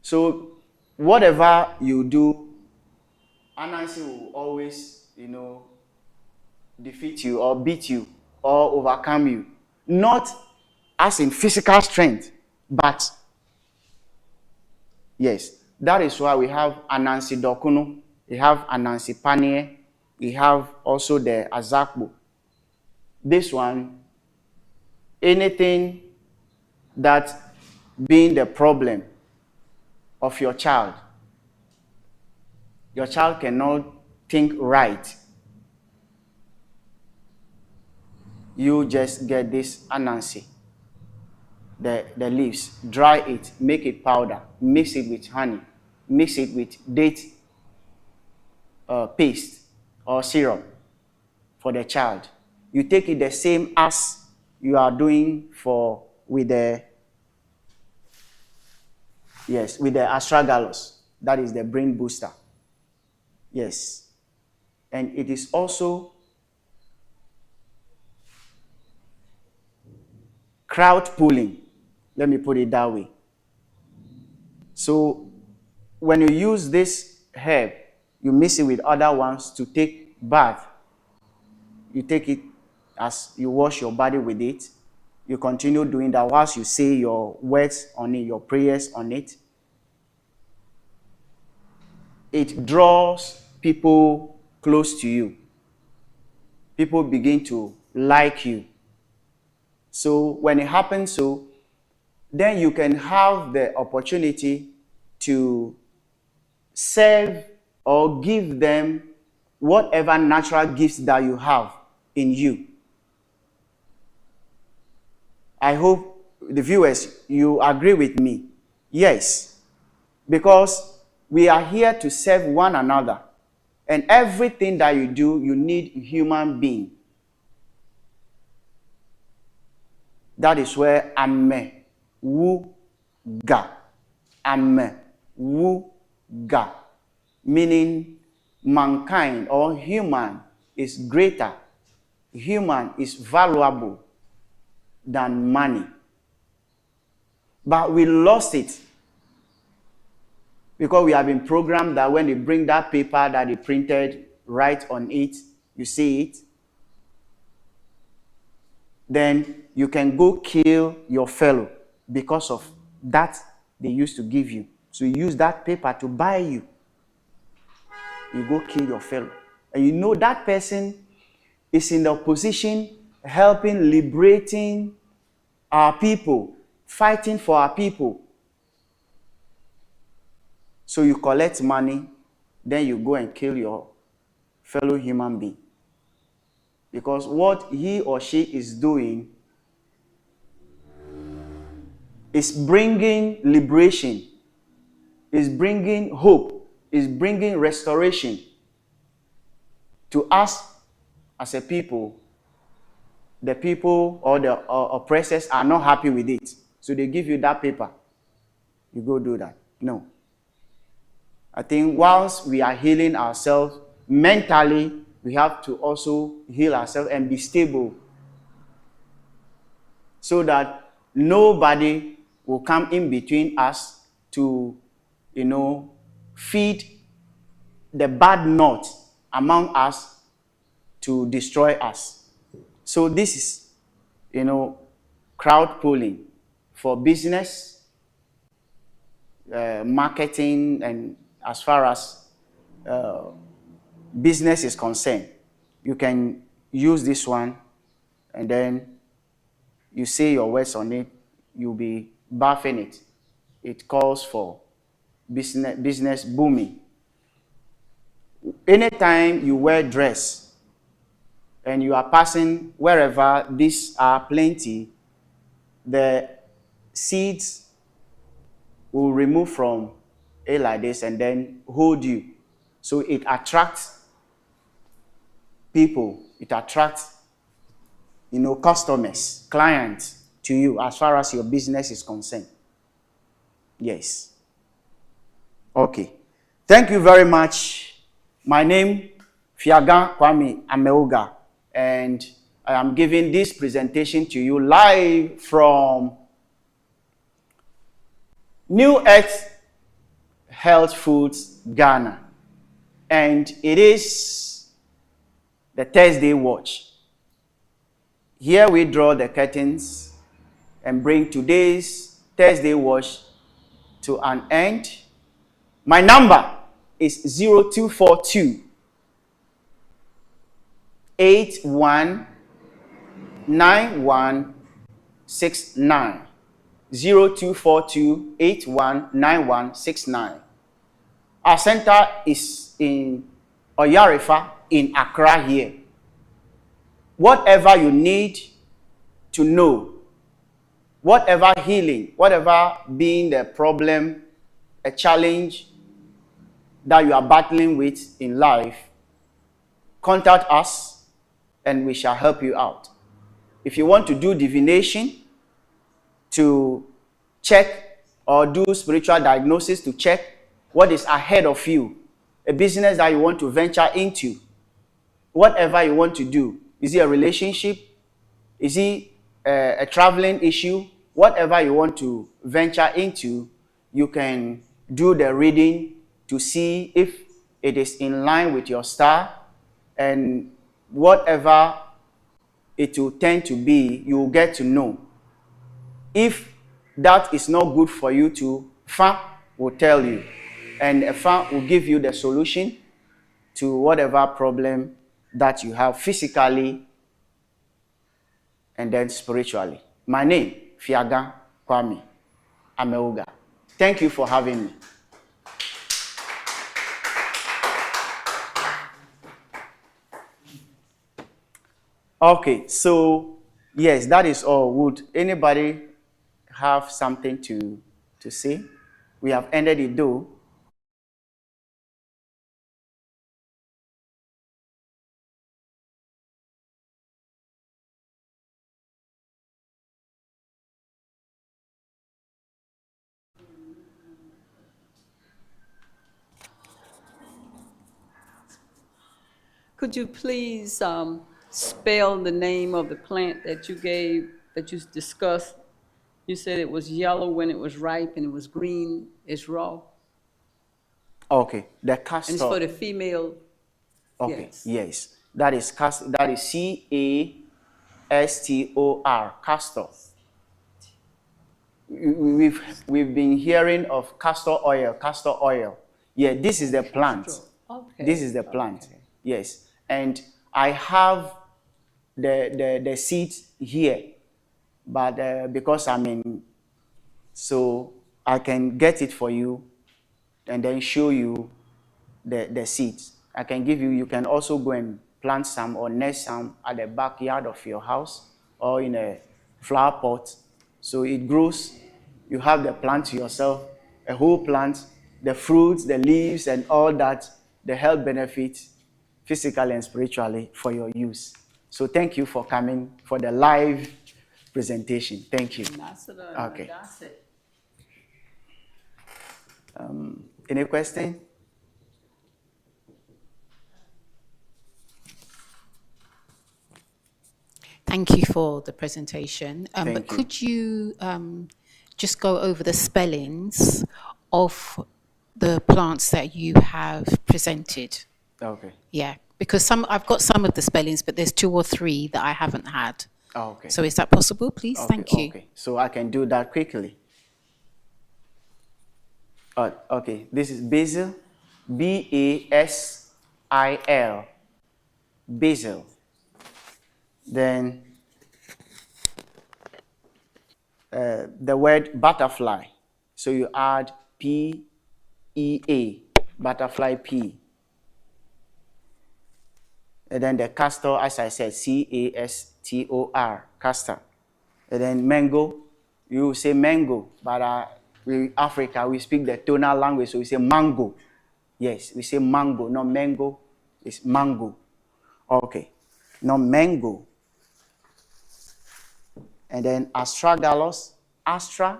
So whatever you do, Anansi will always, defeat you or beat you or overcome you. Not as in physical strength, but yes, that is why we have Anansi Dokunu, we have Anansi Panie, we have also the Azakbo. This one, anything that being the problem of your child cannot think right, you just get this Anansi, the leaves, dry it, make it powder, mix it with honey, mix it with date paste or syrup for the child. You take it the same as you are doing with the astragalus. That is the brain booster. Yes. And it is also crowd pulling. Let me put it that way. So when you use this herb, you mix it with other ones to take bath. You take it as you wash your body with it. You continue doing that whilst you say your words on it, your prayers on it. It draws people close to you. People begin to like you. So when it happens so, then you can have the opportunity to serve or give them whatever natural gifts that you have in you. I hope the viewers, you agree with me. Yes, because we are here to serve one another. And everything that you do, you need human being. That is where Amewugah. Amewugah. Meaning mankind or human is greater. Human is valuable than money. But we lost it. Because we have been programmed that when they bring that paper that they printed, write on it, you see it, then you can go kill your fellow because of that they used to give you. So you use that paper to buy you. You go kill your fellow. And you know that person is in the opposition, helping, liberating our people, fighting for our people. So you collect money, then you go and kill your fellow human being. Because what he or she is doing is bringing liberation, is bringing hope, is bringing restoration to us as a people. The people or the oppressors are not happy with it. So they give you that paper. You go do that. No. I think whilst we are healing ourselves mentally, we have to also heal ourselves and be stable so that nobody will come in between us to, feed the bad knot among us to destroy us. So this is, crowd pulling for business, marketing, and as far as business is concerned. You can use this one and then you say your words on it, you'll be buffing it. It calls for business booming. Anytime you wear dress and you are passing wherever these are plenty, the seeds will remove from it like this and then hold you. So it attracts people, it attracts, customers, clients to you as far as your business is concerned. Yes. Okay. Thank you very much. My name, Fiagah Kwami Amewugah, and I am giving this presentation to you live from New Earth Health Foods, Ghana. And it is the Thursday Watch. Here we draw the curtains and bring today's Thursday Watch to an end. My number is 0242 819169. 0242 819169. Our center is in Oyarifa in Accra here. Whatever you need to know, whatever healing, whatever being the problem, a challenge that you are battling with in life, contact us and we shall help you out. If you want to do divination, to check or do spiritual diagnosis to check what is ahead of you, a business that you want to venture into, whatever you want to do. Is it a relationship? Is it a traveling issue? whatever you want to venture into, you can do the reading to see if it is in line with your star, and whatever it will tend to be, you will get to know. If that is not good for you to, Fa will tell you, and Fa will give you the solution to whatever problem that you have physically and then spiritually. My name, Fiagah Kwami Amewugah. Thank you for having me. Okay, so yes, that is all. Would anybody have something to say? We have ended it though. Could you please spell the name of the plant that you gave, that you discussed? You said it was yellow when it was ripe and it was green, it's raw. Okay, the castor. And it's for the female. Okay, Yes. yes. That is CASTOR, castor. We've been hearing of castor oil, castor oil. Yeah, this is the plant. Okay. This is the plant. Okay. Yes. And I have the seeds here, but because I'm in, so I can get it for you and then show you the seeds. I can give you, you can also go and plant some or nest some at the backyard of your house or in a flower pot. So it grows, you have the plant to yourself, a whole plant, the fruits, the leaves, and all that, the health benefits, physically and spiritually, for your use. So thank you for coming for the live presentation. Thank you. Okay. Any question? Thank you for the presentation. But could you just go over the spellings of the plants that you have presented? Okay. Yeah, because I've got some of the spellings, but there's 2 or 3 that I haven't had. Okay. So is that possible, please? Okay, Thank you. Okay, so I can do that quickly. Okay, this is basil, BASIL, basil. Then the word butterfly. So you add PEA, butterfly P. And then the castor, as I said, CASTOR, castor. And then mango, you say mango, but we Africa, we speak the tonal language, so we say mango. Yes, we say mango, not mango, it's mango. Okay, not mango. And then astragalus, astra,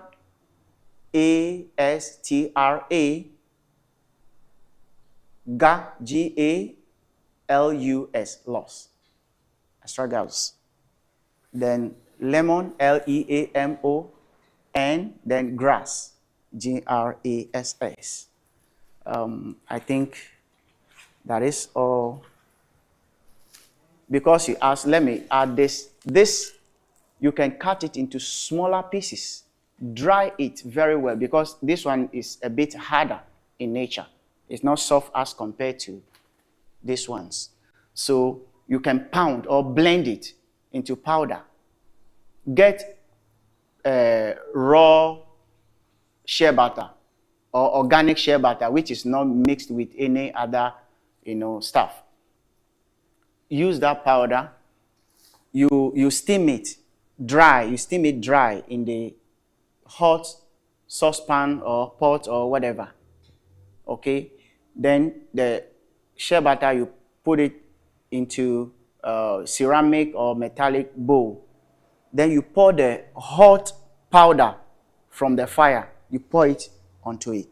ASTRA, GALUS, loss, astragalus. Then lemon, LEAMON, then grass, GRASS. I think that is all. Because you asked, let me add this. This, you can cut it into smaller pieces. Dry it very well, because this one is a bit harder in nature. It's not soft as compared to these ones. So you can pound or blend it into powder. Get raw shea butter or organic shea butter, which is not mixed with any other, stuff. Use that powder. You steam it dry. You steam it dry in the hot saucepan or pot or whatever. Okay. Then the shea butter, you put it into ceramic or metallic bowl. Then you pour the hot powder from the fire. You pour it onto it.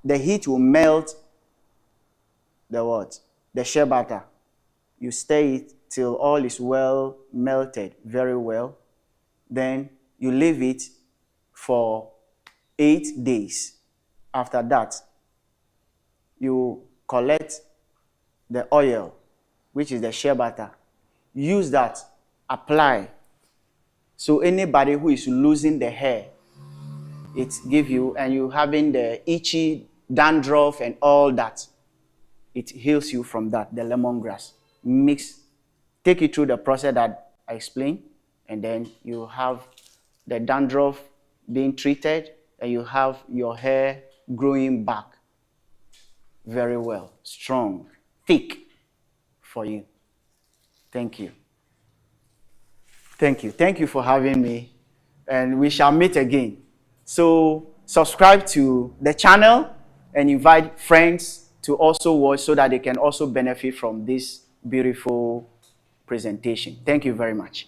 The heat will melt the what? The shea butter. You stir it till all is well melted, very well. Then You leave it for 8 days. After that, you collect the oil, which is the shea butter. Use that, apply. So anybody who is losing the hair, it gives you, and you having the itchy dandruff and all that, it heals you from that, the lemongrass. Mix, take it through the process that I explained, and then you have the dandruff being treated, and you have your hair growing back very well, strong, thick for you. Thank you. Thank you. Thank you for having me, and we shall meet again. So subscribe to the channel and invite friends to also watch so that they can also benefit from this beautiful presentation. Thank you very much.